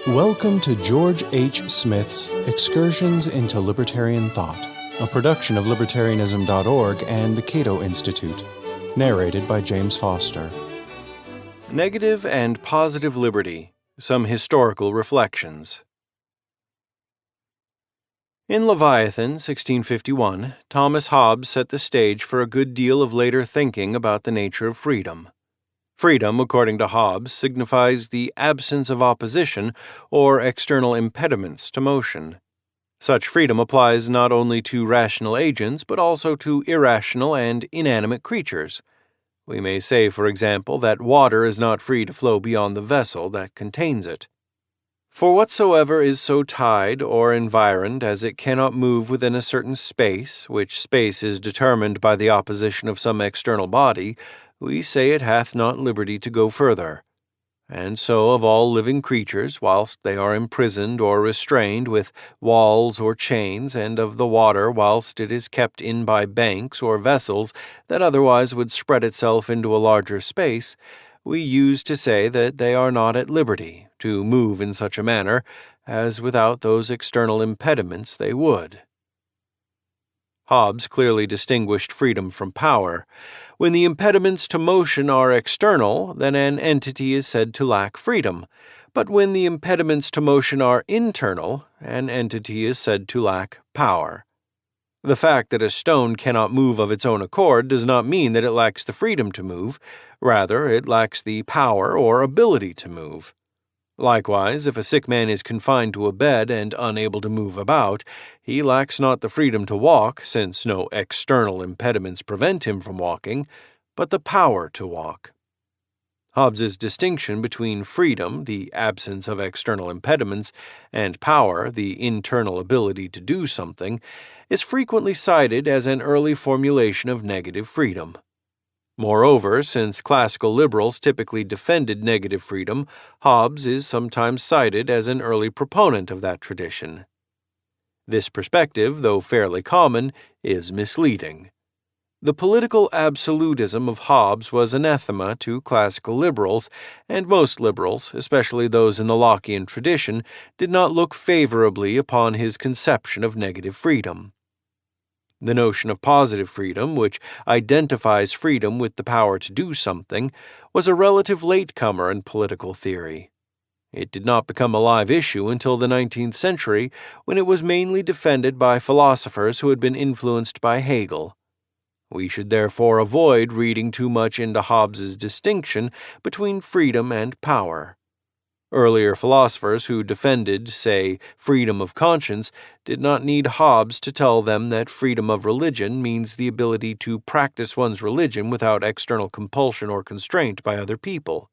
Welcome to George H. Smith's Excursions into Libertarian Thought, a production of Libertarianism.org and the Cato Institute, narrated by James Foster. Negative and Positive Liberty, Some Historical Reflections. In Leviathan, 1651, Thomas Hobbes set the stage for a good deal of later thinking about the nature of freedom. Freedom, according to Hobbes, signifies the absence of opposition or external impediments to motion. Such freedom applies not only to rational agents, but also to irrational and inanimate creatures. We may say, for example, that water is not free to flow beyond the vessel that contains it. For whatsoever is so tied or environed as it cannot move within a certain space, which space is determined by the opposition of some external body, we say it hath not liberty to go further. And so of all living creatures, whilst they are imprisoned or restrained with walls or chains, and of the water whilst it is kept in by banks or vessels that otherwise would spread itself into a larger space, we use to say that they are not at liberty to move in such a manner as without those external impediments they would. Hobbes clearly distinguished freedom from power. When the impediments to motion are external, then an entity is said to lack freedom. But when the impediments to motion are internal, an entity is said to lack power. The fact that a stone cannot move of its own accord does not mean that it lacks the freedom to move. Rather, it lacks the power or ability to move. Likewise, if a sick man is confined to a bed and unable to move about, he lacks not the freedom to walk, since no external impediments prevent him from walking, but the power to walk. Hobbes's distinction between freedom, the absence of external impediments, and power, the internal ability to do something, is frequently cited as an early formulation of negative freedom. Moreover, since classical liberals typically defended negative freedom, Hobbes is sometimes cited as an early proponent of that tradition. This perspective, though fairly common, is misleading. The political absolutism of Hobbes was anathema to classical liberals, and most liberals, especially those in the Lockean tradition, did not look favorably upon his conception of negative freedom. The notion of positive freedom, which identifies freedom with the power to do something, was a relative latecomer in political theory. It did not become a live issue until the 19th century, when it was mainly defended by philosophers who had been influenced by Hegel. We should therefore avoid reading too much into Hobbes's distinction between freedom and power. Earlier philosophers who defended, say, freedom of conscience did not need Hobbes to tell them that freedom of religion means the ability to practice one's religion without external compulsion or constraint by other people.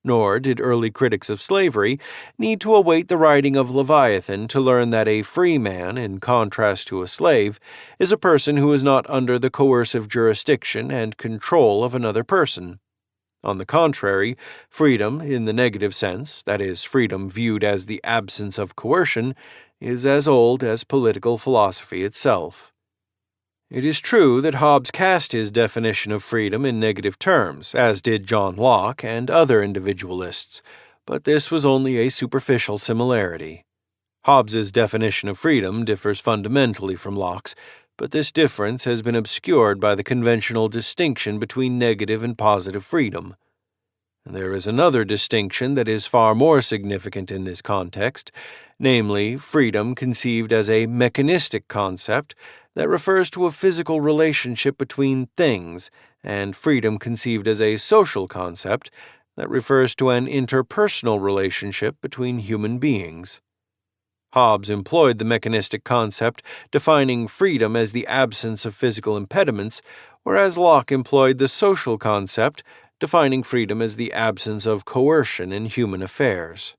Nor did early critics of slavery need to await the writing of Leviathan to learn that a free man, in contrast to a slave, is a person who is not under the coercive jurisdiction and control of another person. On the contrary, freedom, in the negative sense, that is, freedom viewed as the absence of coercion, is as old as political philosophy itself. It is true that Hobbes cast his definition of freedom in negative terms, as did John Locke and other individualists, but this was only a superficial similarity. Hobbes's definition of freedom differs fundamentally from Locke's, but this difference has been obscured by the conventional distinction between negative and positive freedom. There is another distinction that is far more significant in this context, namely, freedom conceived as a mechanistic concept that refers to a physical relationship between things, and freedom conceived as a social concept that refers to an interpersonal relationship between human beings. Hobbes employed the mechanistic concept, defining freedom as the absence of physical impediments, whereas Locke employed the social concept, defining freedom as the absence of coercion in human affairs.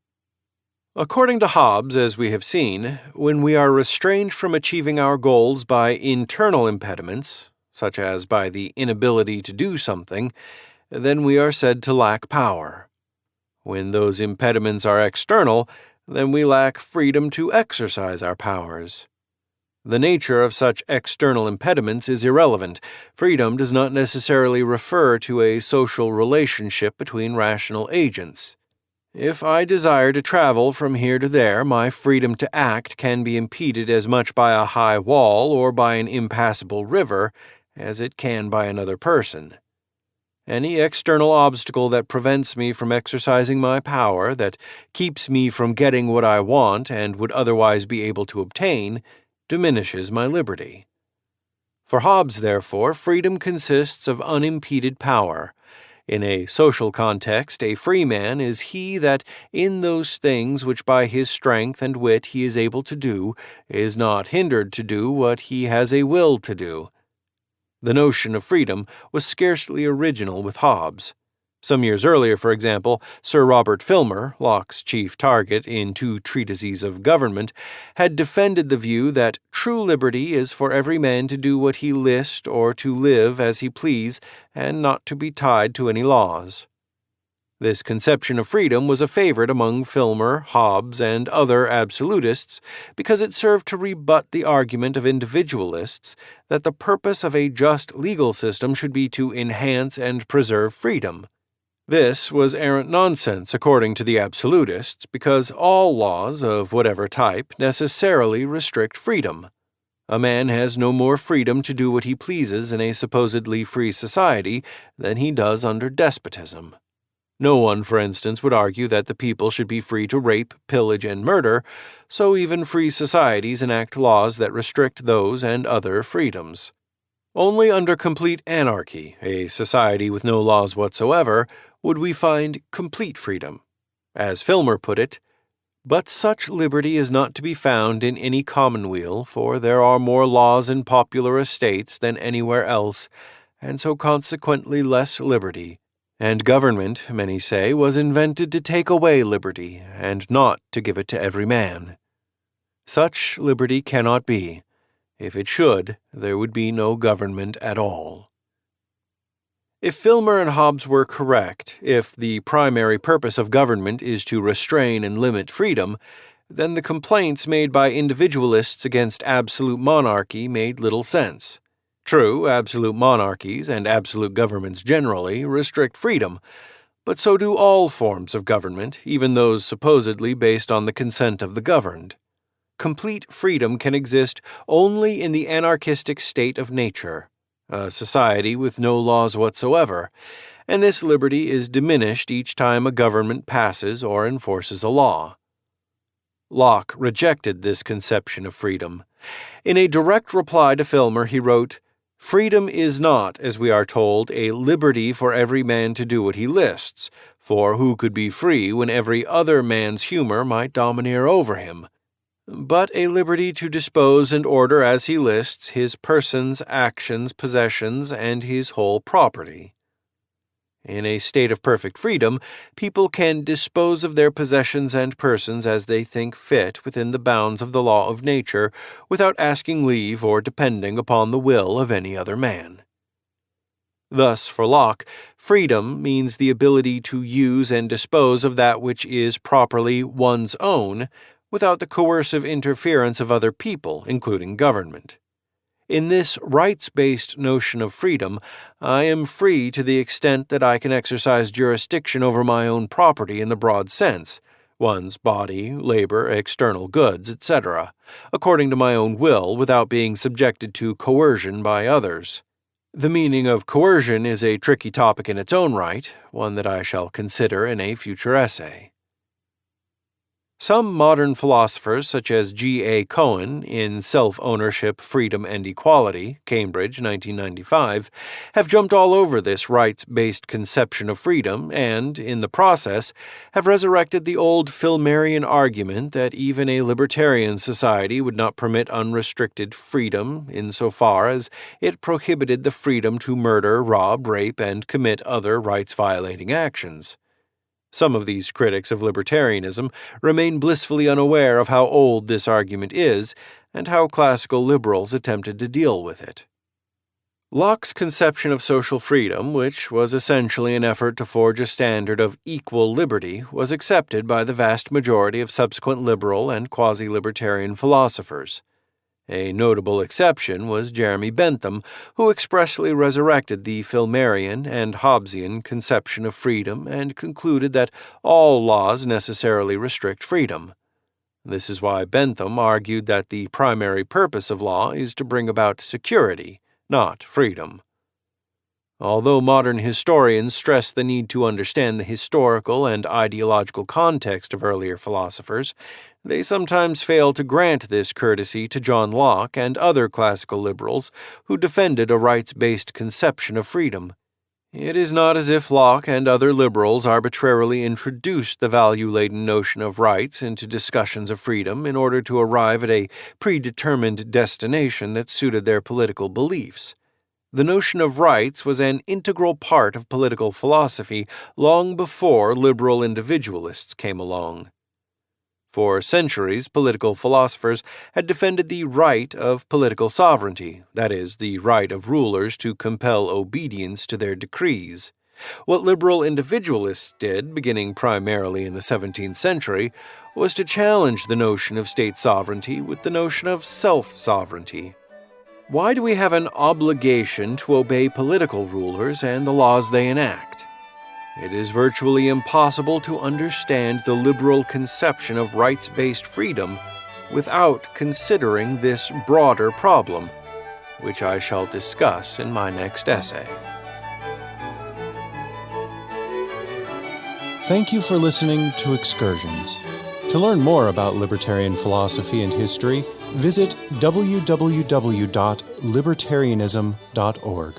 According to Hobbes, as we have seen, when we are restrained from achieving our goals by internal impediments, such as by the inability to do something, then we are said to lack power. When those impediments are external, then we lack freedom to exercise our powers. The nature of such external impediments is irrelevant. Freedom does not necessarily refer to a social relationship between rational agents. If I desire to travel from here to there, my freedom to act can be impeded as much by a high wall or by an impassable river as it can by another person. Any external obstacle that prevents me from exercising my power, that keeps me from getting what I want and would otherwise be able to obtain, diminishes my liberty. For Hobbes, therefore, freedom consists of unimpeded power. In a social context, a free man is he that, in those things which by his strength and wit he is able to do, is not hindered to do what he has a will to do. The notion of freedom was scarcely original with Hobbes. Some years earlier, for example, Sir Robert Filmer, Locke's chief target in two treatises of government, had defended the view that true liberty is for every man to do what he list or to live as he please, and not to be tied to any laws. This conception of freedom was a favorite among Filmer, Hobbes, and other absolutists because it served to rebut the argument of individualists that the purpose of a just legal system should be to enhance and preserve freedom. This was arrant nonsense according to the absolutists because all laws of whatever type necessarily restrict freedom. A man has no more freedom to do what he pleases in a supposedly free society than he does under despotism. No one, for instance, would argue that the people should be free to rape, pillage, and murder, so even free societies enact laws that restrict those and other freedoms. Only under complete anarchy, a society with no laws whatsoever, would we find complete freedom. As Filmer put it, "But such liberty is not to be found in any commonweal, for there are more laws in popular estates than anywhere else, and so consequently less liberty. And government, many say, was invented to take away liberty, and not to give it to every man. Such liberty cannot be. If it should, there would be no government at all." If Filmer and Hobbes were correct, if the primary purpose of government is to restrain and limit freedom, then the complaints made by individualists against absolute monarchy made little sense. True, absolute monarchies and absolute governments generally restrict freedom, but so do all forms of government, even those supposedly based on the consent of the governed. Complete freedom can exist only in the anarchistic state of nature, a society with no laws whatsoever, and this liberty is diminished each time a government passes or enforces a law. Locke rejected this conception of freedom. In a direct reply to Filmer, he wrote, "Freedom is not, as we are told, a liberty for every man to do what he lists, for who could be free when every other man's humor might domineer over him? But a liberty to dispose and order as he lists his persons, actions, possessions, and his whole property. In a state of perfect freedom, people can dispose of their possessions and persons as they think fit within the bounds of the law of nature, without asking leave or depending upon the will of any other man." Thus, for Locke, freedom means the ability to use and dispose of that which is properly one's own, without the coercive interference of other people, including government. In this rights-based notion of freedom, I am free to the extent that I can exercise jurisdiction over my own property in the broad sense, one's body, labor, external goods, etc., according to my own will without being subjected to coercion by others. The meaning of coercion is a tricky topic in its own right, one that I shall consider in a future essay. Some modern philosophers, such as G. A. Cohen, in Self-Ownership, Freedom, and Equality, Cambridge, 1995, have jumped all over this rights-based conception of freedom and, in the process, have resurrected the old Filmerian argument that even a libertarian society would not permit unrestricted freedom insofar as it prohibited the freedom to murder, rob, rape, and commit other rights-violating actions. Some of these critics of libertarianism remain blissfully unaware of how old this argument is and how classical liberals attempted to deal with it. Locke's conception of social freedom, which was essentially an effort to forge a standard of equal liberty, was accepted by the vast majority of subsequent liberal and quasi-libertarian philosophers. A notable exception was Jeremy Bentham, who expressly resurrected the Filmerian and Hobbesian conception of freedom and concluded that all laws necessarily restrict freedom. This is why Bentham argued that the primary purpose of law is to bring about security, not freedom. Although modern historians stress the need to understand the historical and ideological context of earlier philosophers, they sometimes fail to grant this courtesy to John Locke and other classical liberals who defended a rights-based conception of freedom. It is not as if Locke and other liberals arbitrarily introduced the value-laden notion of rights into discussions of freedom in order to arrive at a predetermined destination that suited their political beliefs. The notion of rights was an integral part of political philosophy long before liberal individualists came along. For centuries, political philosophers had defended the right of political sovereignty, that is, the right of rulers to compel obedience to their decrees. What liberal individualists did, beginning primarily in the 17th century, was to challenge the notion of state sovereignty with the notion of self-sovereignty. Why do we have an obligation to obey political rulers and the laws they enact? It is virtually impossible to understand the liberal conception of rights-based freedom without considering this broader problem, which I shall discuss in my next essay. Thank you for listening to Excursions. To learn more about libertarian philosophy and history, visit www.libertarianism.org.